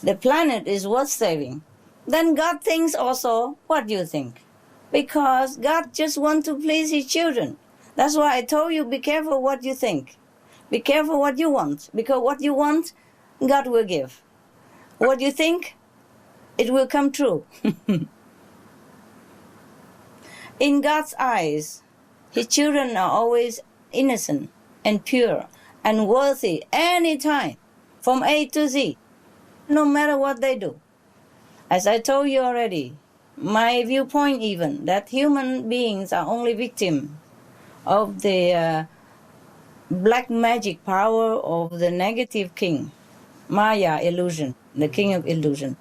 the planet is worth saving, then God thinks also what you think. Because God just wants to please his children. That's why I told you, be careful what you think. Be careful what you want. Because what you want, God will give. What you think, it will come true. In God's eyes, his children are always innocent and pure and worthy any time, from A to Z, no matter what they do. As I told you already, my viewpoint even, that human beings are only victims of the black magic power of the negative king, Maya illusion, the king of illusion.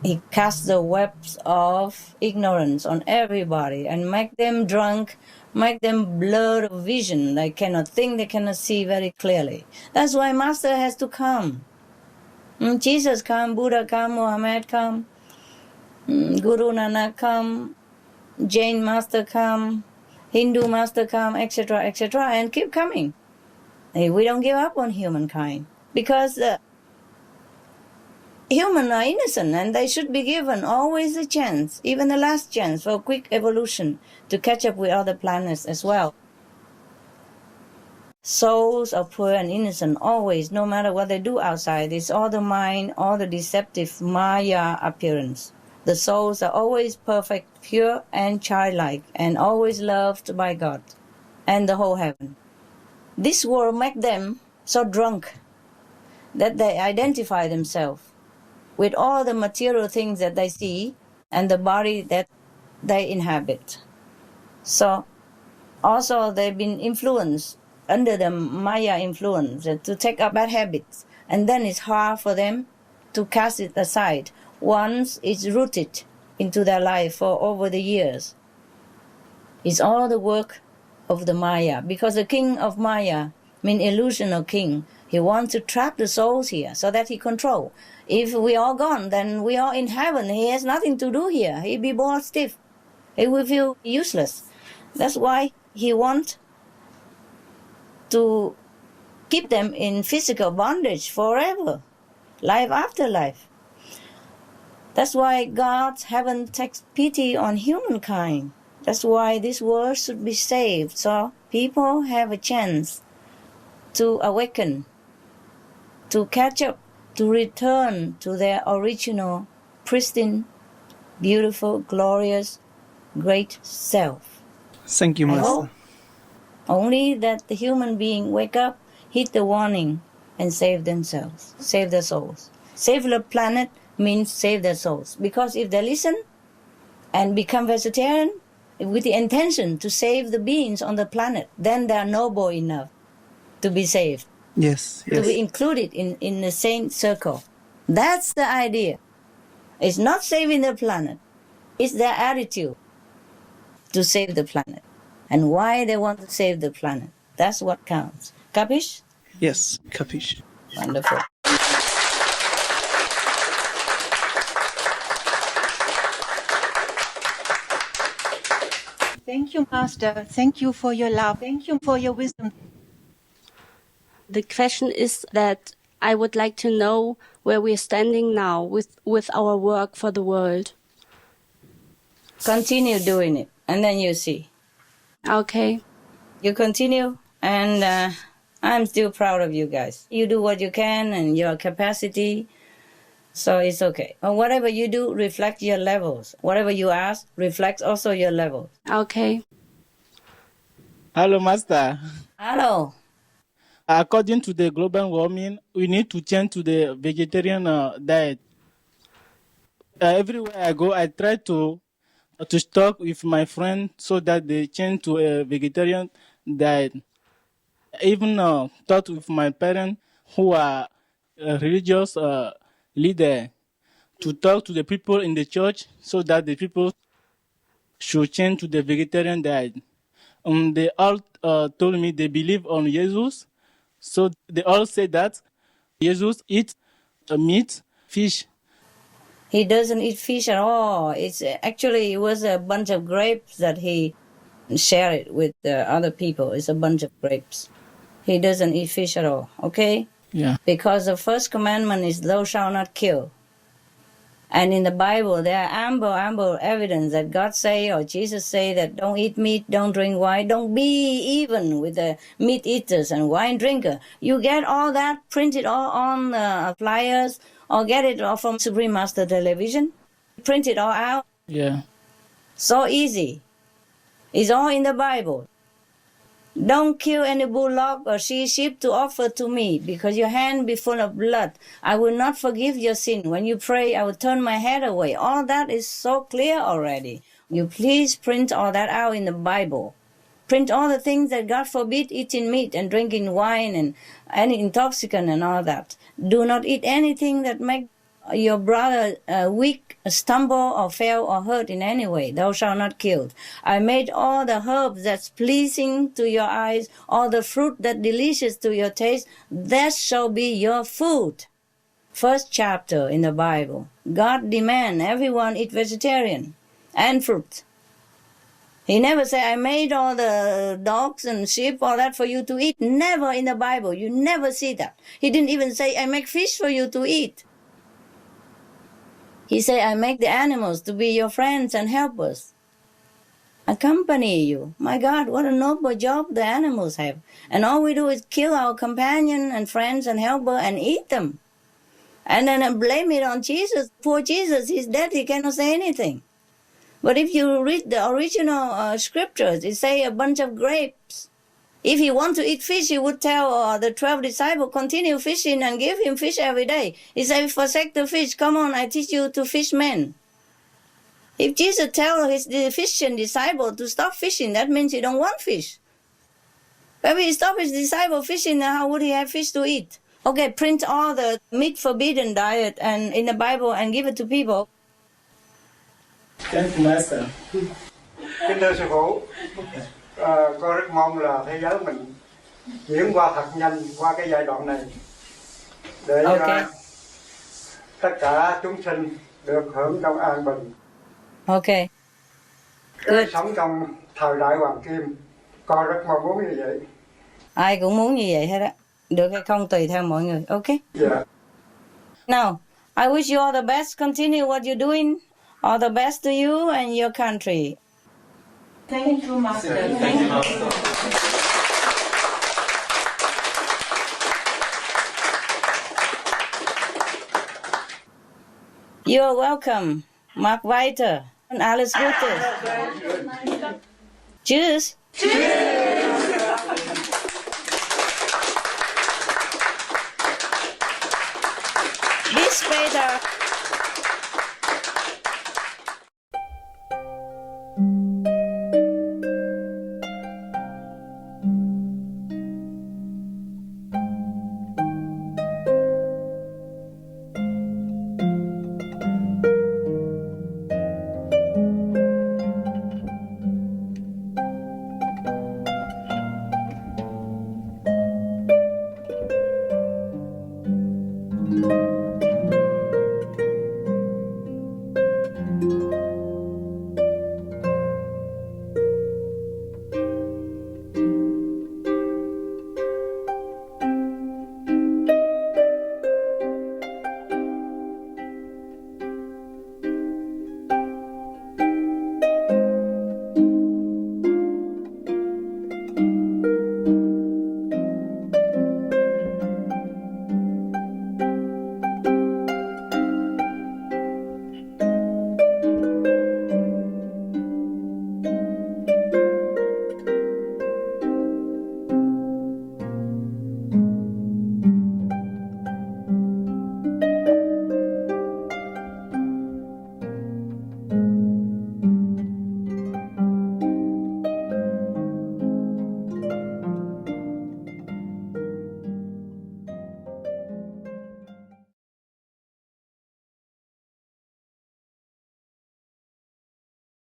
He casts the webs of ignorance on everybody and make them drunk, make them blurred of vision. They cannot think, they cannot see very clearly. That's why Master has to come. Jesus come, Buddha come, Muhammad come, Guru Nanak come, Jain Master come, Hindu Master come, etc., etc., and keep coming. We don't give up on humankind because humans are innocent and they should be given always a chance, even the last chance for a quick evolution to catch up with other planets as well. Souls are poor and innocent always, no matter what they do outside. It's all the mind, all the deceptive Maya appearance. The souls are always perfect, pure and childlike, and always loved by God and the whole heaven. This world makes them so drunk that they identify themselves with all the material things that they see and the body that they inhabit. So also they've been influenced under the Maya influence to take up bad habits, and then it's hard for them to cast it aside once it's rooted into their life for over the years. It's all the work of the Maya, because the king of Maya means illusional king. He wants to trap the souls here so that he control. If we are gone, then we are in heaven. He has nothing to do here. He'll be bored stiff. He will feel useless. That's why he wants to keep them in physical bondage forever, life after life. That's why God's heaven takes pity on humankind. That's why this world should be saved, so people have a chance to awaken, to catch up, to return to their original, pristine, beautiful, glorious, great self. Thank you, Master. Only that the human being wake up, heed the warning, and save themselves, save their souls. Save the planet means save their souls. Because if they listen and become vegetarian with the intention to save the beings on the planet, then they are noble enough to be saved. Yes, yes. To be included in the same circle. That's the idea. It's not saving the planet. It's their attitude to save the planet. And why they want to save the planet. That's what counts. Capish? Yes, capish. Wonderful. Thank you, Master. Thank you for your love. Thank you for your wisdom. The question is that I would like to know where we are standing now with our work for the world. Continue doing it, and then you see. Okay. You continue, and I'm still proud of you guys. You do what you can and your capacity, so it's okay. But whatever you do, reflect your levels. Whatever you ask, reflects also your levels. Okay. Hello, Master. Hello. According to the global warming, we need to change to the vegetarian diet. Everywhere I go, I try to talk with my friends so that they change to a vegetarian diet. Even talk with my parents who are religious leader to talk to the people in the church so that the people should change to the vegetarian diet. They all told me they believe on Jesus, so they all say that Jesus eats meat, fish. He doesn't eat fish at all. It was a bunch of grapes that he shared it with other people. It's a bunch of grapes. He doesn't eat fish at all, okay? Yeah. Because the first commandment is thou shalt not kill. And in the Bible, there are ample evidence that God say or Jesus say that don't eat meat, don't drink wine, don't be even with the meat eaters and wine drinker. You get all that printed all on flyers or get it all from Supreme Master Television. Print it all out. Yeah. So easy. It's all in the Bible. Don't kill any bullock or sheep to offer to me, because your hand be full of blood. I will not forgive your sin. When you pray, I will turn my head away. All that is so clear already. You please print all that out in the Bible. Print all the things that God forbid, eating meat and drinking wine and any intoxicant and all that. Do not eat anything that make your brother weak, stumble or fail or hurt in any way. Thou shalt not kill. I made all the herbs that's pleasing to your eyes, all the fruit that delicious to your taste, that shall be your food. First chapter in the Bible. God demand everyone eat vegetarian and fruit. He never say, I made all the dogs and sheep, all that for you to eat. Never in the Bible. You never see that. He didn't even say, I make fish for you to eat. He said, I make the animals to be your friends and helpers, accompany you. My God, what a noble job the animals have. And all we do is kill our companion and friends and helper and eat them. And then blame it on Jesus. Poor Jesus, he's dead, he cannot say anything. But if you read the original scriptures, it say a bunch of grapes. If he want to eat fish, he would tell the 12 disciples, continue fishing and give him fish every day. He said, forsake the fish. Come on, I teach you to fish men. If Jesus tell his fishing disciple to stop fishing, that means he don't want fish. But if he stop his disciple fishing, how would he have fish to eat? Okay, print all the meat forbidden diet and in the Bible and give it to people. Thank you, Master. Kính thưa sư phụ, con rất mong là thế giới mình chuyển qua thật nhanh qua cái giai đoạn này để tất cả chúng sinh được hưởng trong an bình. Okay. Good. Sống trong thời đại hoàng kim, con rất mong muốn như vậy. Ai cũng muốn như vậy hết á. Được hay không tùy theo mọi người. Okay? Yeah. Now, I wish you all the best. Continue what you're doing. All the best to you and your country. Thank you, Master. Thank you, Master. You're welcome, Mark Weiter and Alice Gutes. Cheers. Cheers.